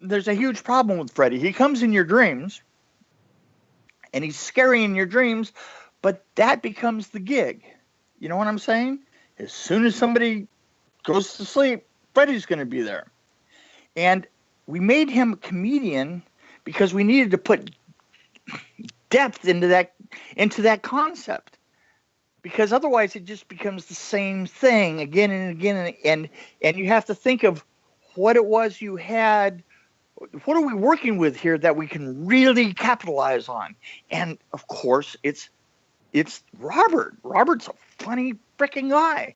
there's a huge problem with Freddy. He comes in your dreams, and he's scary in your dreams, but that becomes the gig. You know what I'm saying? As soon as somebody goes to sleep, Freddy's going to be there. And we made him a comedian because we needed to put depth into that concept. Because otherwise it just becomes the same thing again and again, and you have to think of what it was you had. What are we working with here that we can really capitalize on? And of course, it's Robert. Robert's a funny freaking guy.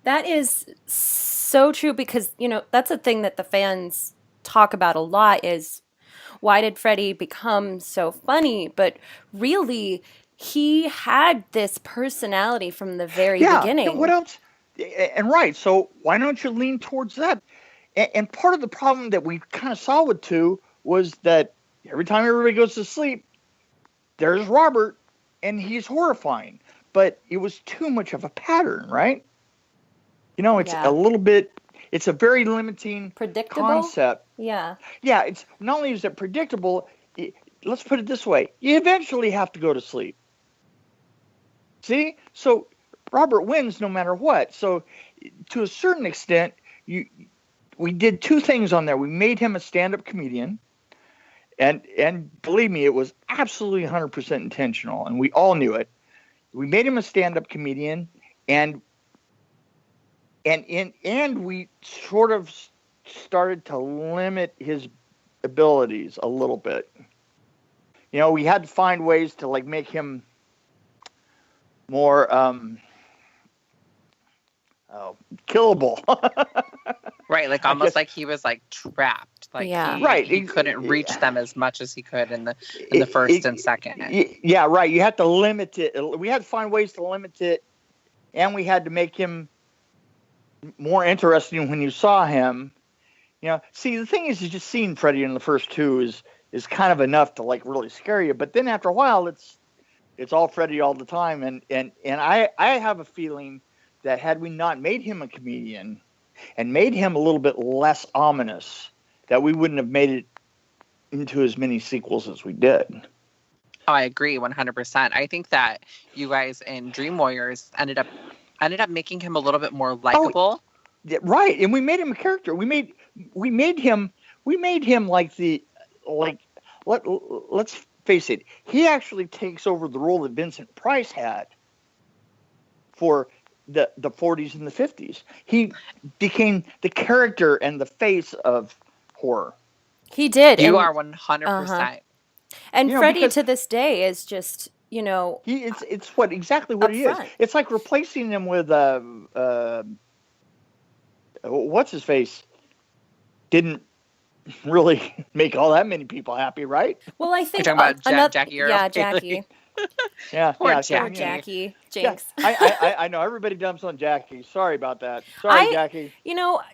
That is so true because, that's a thing that the fans talk about a lot is why did Freddy become so funny? But really, he had this personality from the very beginning. What else? And right, so why don't you lean towards that? And part of the problem that we kind of saw with 2 was that every time everybody goes to sleep, there's Robert, and he's horrifying. But it was too much of a pattern, right? It's a little bit, it's a very limiting predictable concept. Yeah. Yeah, it's not only is it predictable, let's put it this way. You eventually have to go to sleep. See? So Robert wins no matter what. So to a certain extent, we did 2 things on there. We made him a stand-up comedian. And believe me, it was absolutely 100% intentional, and we all knew it. We made him a stand-up comedian, and we sort of started to limit his abilities a little bit. We had to find ways to make him more killable. Right, almost like he was trapped. He couldn't reach them as much as he could in the first and second. Yeah, right. You had to limit it. We had to find ways to limit it, and we had to make him more interesting when you saw him. See, the thing is just seeing Freddy in the first 2 is kind of enough to really scare you. But then after a while, it's all Freddy all the time, and I have a feeling that had we not made him a comedian and made him a little bit less ominous, that we wouldn't have made it into as many sequels as we did. Oh, I agree 100%. I think that you guys in Dream Warriors ended up making him a little bit more likable. Yeah, right, and we made him a character. We made him let's face it, he actually takes over the role that Vincent Price had for the 40s and the 50s. He became the character and the face of horror. He did. You are 100%. And Freddy to this day is just, it's exactly what he is. It's like replacing him with what's his face didn't really make all that many people happy, right? Well, I think you're talking about Jackie Earle. Yeah, Jackie. Jackie. Jinx. Yeah, I know everybody dumps on Jackie. Sorry about that. Sorry, Jackie.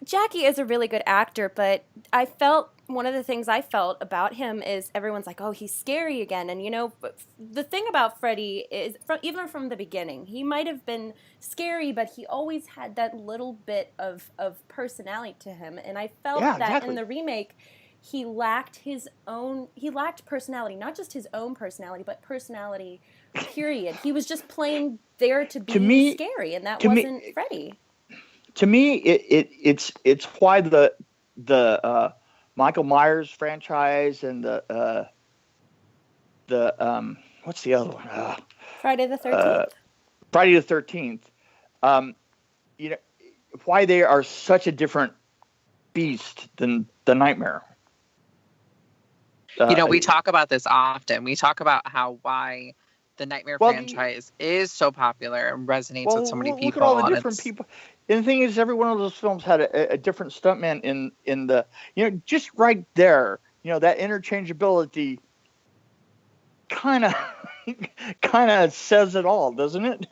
Jackie is a really good actor, but I felt one of the things I felt about him is everyone's like, oh, he's scary again. And, the thing about Freddy is, even from the beginning, he might have been scary, but he always had that little bit of personality to him. And I felt that in the remake, he lacked personality, not just his own personality, but personality, period. He was just playing there to be scary, and that wasn't Freddy. To me, it's why the Michael Myers franchise and the what's the other one? Friday the 13th. Friday the 13th. Why they are such a different beast than the Nightmare. We talk about this often. We talk about why the Nightmare franchise is so popular and resonates with so many people. Look at all the different people. And the thing is, every one of those films had a different stuntman in the, just right there, that interchangeability kind of says it all, doesn't it?